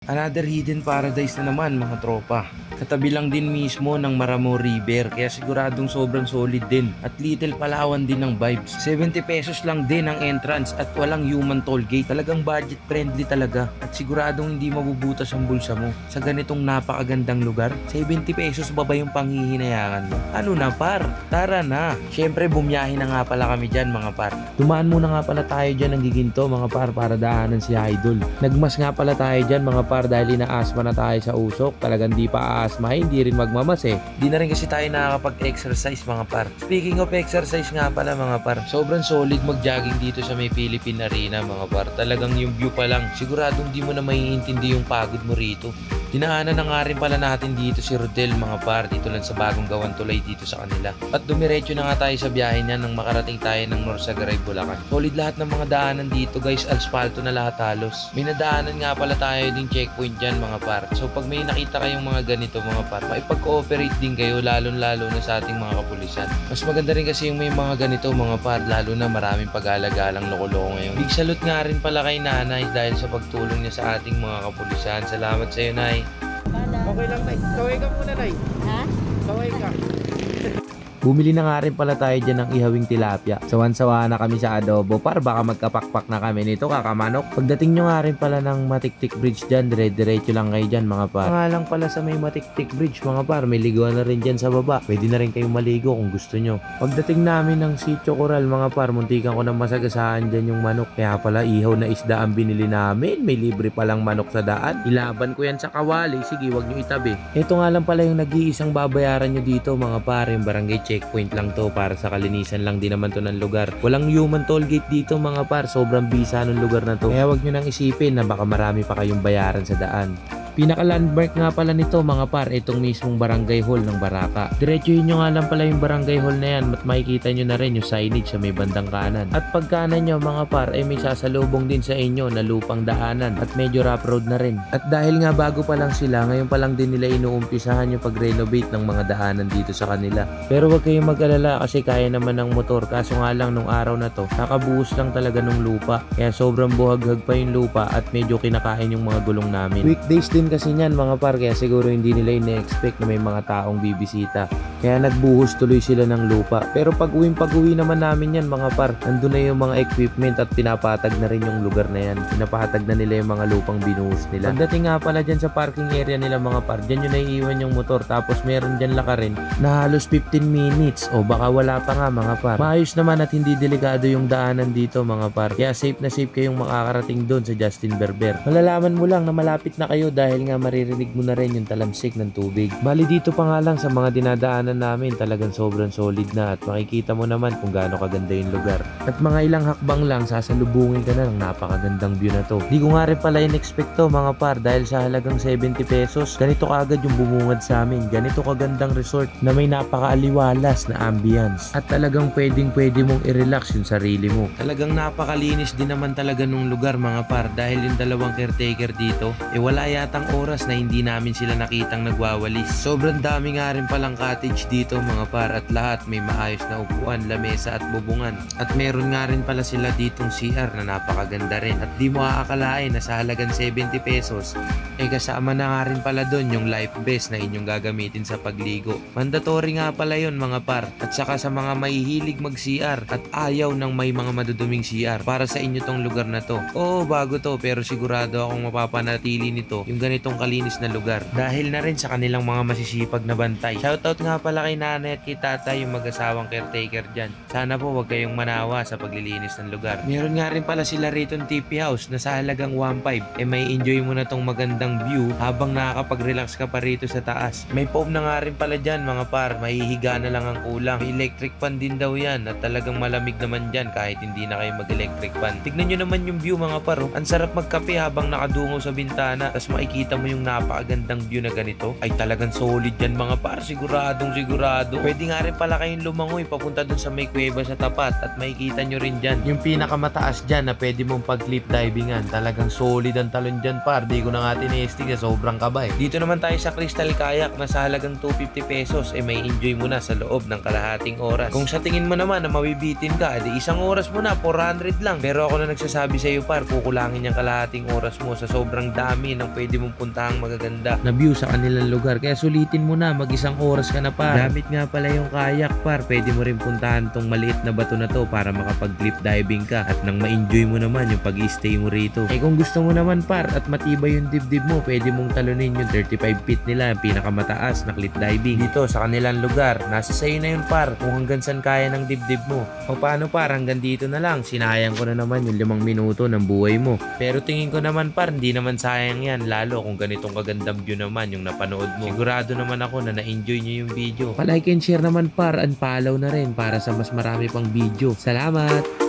Another hidden paradise na naman mga tropa. Katabi lang din mismo ng Maramo River kaya siguradong sobrang solid din at little Palawan din ng vibes. 70 pesos lang din ang entrance at walang human toll gate. Talagang budget friendly talaga at siguradong hindi mabubutas ang bulsa mo sa ganitong napakagandang lugar. 70 pesos ba yung panghihinayangan mo? Ano na par? Tara na! Syempre bumiyahe na nga pala kami dyan mga par. Dumaan muna nga pala tayo dyan ng Giginto mga par para daanan si Idol. Nagmas nga pala tayo dyan mga par dahil inaasma na tayo sa usok. Talagang di pa aasma, hindi rin magmamas eh. Di na rin kasi tayo nakakapag-exercise mga par. Speaking of exercise nga pala mga par, sobrang solid mag-jogging dito sa may Philippine Arena mga par. Talagang yung view pa lang, siguradong di mo na maiintindi yung pagod mo rito. Dinaanan na nga rin pala natin dito si Rodel mga par, dito lang sa bagong gawan tulay dito sa kanila. At dumiretso na nga tayo sa biyahe niya nang makarating tayo ng Norsagaray, Bulacan. Solid lahat ng mga daanan dito guys, asphalto na lahat halos. May nadaanan nga pala tayo din checkpoint dyan mga par. So pag may nakita kayong mga ganito mga par, maipag-cooperate din kayo lalo na sa ating mga kapulisan. Mas maganda rin kasi yung may mga ganito mga par, lalo na maraming pag-alagalang loko-loko ngayon. Big salute nga rin pala kay nanay dahil sa pagtulong niya sa ating mga kapulisan. Salamat sa iyo nay. Okay lang, Nay. Kaway ka muna, Nay. Ha? Kaway ka. Bumili na nga rin pala tayo dyan ng ihawing tilapia. Sawan-sawa na kami sa adobo par baka magkapakpak na kami nito kakamanok. Pagdating nyo nga rin pala ng Matiktik Bridge dyan, dire-diretso lang kayo dyan mga par. Nga lang pala sa may Matiktik Bridge mga par, may liguan na rin dyan sa baba. Pwede na rin kayong maligo kung gusto nyo. Pagdating namin ng Sitio Coral mga par, muntikan ko na masagasaan dyan yung manok. Kaya pala ihaw na isda ang binili namin. May libre palang manok sa daan. Ilaban ko yan sa kawali. Sige, wag nyo itabi. Ito nga lang pala yung nag-iisang babayaran nyo dito mga par, yung barangay checkpoint lang to para sa kalinisan lang din naman to ng lugar. Walang human toll gate dito mga par, sobrang bisa ng lugar na to. Kaya wag nyo nang isipin na baka marami pa kayong bayaran sa daan. Pinaka-landmark nga pala nito mga par, itong mismong barangay hall ng Baraka. Diretsuhin nyo nga lang pala yung barangay hall na yan at makikita nyo na rin yung signage sa may bandang kanan. At pag kanan nyo mga par ay may sasalubong din sa inyo na lupang daanan at medyo rough road na rin. At dahil nga bago pa lang sila, ngayon pa lang din nila inuumpisahan yung pag-renovate ng mga daanan dito sa kanila. Pero wag kayong mag-alala kasi kaya naman ng motor, kaso nga lang nung araw na to, nakabuhos lang talaga ng lupa. Kaya sobrang buhaghag pa yung lupa at medyo kinakain yung mga gulong namin. Weekdays din kasi niyan mga par, kaya siguro hindi nila ina-expect na may mga taong bibisita. Kaya nagbuhos tuloy sila ng lupa. Pero pag-uwi naman namin yan mga par, nandun na yung mga equipment at pinapatag na rin yung lugar na yan. Pinapatag na nila yung mga lupang binuhos nila. Pagdating nga pala dyan sa parking area nila mga par, dyan yun naiiwan yung motor. Tapos meron dyan lakarin na halos 15 minutes o baka wala pa nga mga par. Maayos naman at hindi delikado yung daanan dito mga par. Kaya safe na safe kayong makakarating doon sa Justin Berber. Malalaman mo lang na malapit na kayo dahil nga maririnig mo na rin yung talamsik ng tubig. Bali dito pa nga lang sa mga dinadaanan namin, talagang sobrang solid na at makikita mo naman kung gaano kaganda yung lugar. At mga ilang hakbang lang sasalubungin ka na ng napakagandang view na to. Di ko nga rin pala in-expect to mga par dahil sa halagang 70 pesos, ganito kaagad yung bumungad sa amin. Ganito kagandang resort na may napakaaliwalas na ambience. At talagang pwede mong i-relax yung sarili mo. Talagang napakalinis din naman talaga nung lugar mga par dahil yung dalawang caretaker dito, wala yatang oras na hindi namin sila nakitang nagwawalis. Sobrang dami nga rin palang cottage dito mga par at lahat may maayos na upuan, lamesa at bubungan. At meron nga rin pala sila ditong CR na napakaganda rin. At di mo aakalain na sa halagang 70 pesos kasama na nga rin pala doon yung life vest na inyong gagamitin sa pagligo. Mandatory nga pala yun mga par. At saka sa mga mahihilig mag-CR at ayaw ng may mga maduduming CR, para sa inyo tong lugar na to. Oo, bago to pero sigurado akong mapapanatili nito yung ganitong kalinis na lugar dahil na rin sa kanilang mga masisipag na bantay. Shoutout nga pala kay nanay at kay tatay, yung mag-asawang caretaker dyan. Sana po wag kayong manawa sa paglilinis ng lugar. Meron nga rin pala sila rito ng TP House na sa halagang 1.5 may enjoy mo na tong magandang view habang nakakapag-relax ka pa rito sa taas. May foam na nga rin pala dyan mga par, mahihiga na lang ang kulang. May electric fan din daw yan at talagang malamig naman dyan kahit hindi na kayo mag-electric fan. Tignan nyo naman yung view mga par, ang sarap magkape habang nakadungaw sa bintana, tapos makikita mo yung napakagandang view na ganito. Ay talagang solid yan mga par, siguradong sigurado. Pwede nga rin pala kayong lumangoy papunta dun sa may kuweba sa tapat at makikita nyo rin dyan yung pinakamataas dyan na pwede mong pag-cliff divingan. Talagang solid ang talon dyan par. Di ko na nga tinesting na sobrang kabay. Dito naman tayo sa Crystal Kayak na sa halagang 250 pesos may enjoy mo na sa loob ng kalahating oras. Kung sa tingin mo naman na mabibitin ka, edi isang oras mo na 400 lang. Pero ako na nagsasabi sa iyo par, kukulangin yung kalahating oras mo sa sobrang dami ng pwede mong puntahang magaganda na view sa kanilang lugar. Kaya sulitin mo na, mag-isang oras ka na par. Gamit nga pala yung kayak par, pwede mo rin puntahan tong maliit na bato na to para makapag-cliff diving ka at nang ma-enjoy mo naman yung pag-stay mo rito. Kung gusto mo naman par at matibay yung dibdib mo, pwede mong talunin yung 35 feet nila, yung pinakamataas na cliff diving dito sa kanilang lugar. Nasa sayo na yun par kung hanggang saan kaya ng dibdib mo. O paano par, hanggang dito na lang. Sinayang ko na naman yung 5 minuto ng buhay mo. Pero tingin ko naman par, hindi naman sayang yan, lalo kung ganitong kagandang view naman yung napanood mo. Sigurado naman ako na na-enjoy nyo yung video. Pa-like and share naman par, and follow na rin para sa mas marami pang video. Salamat!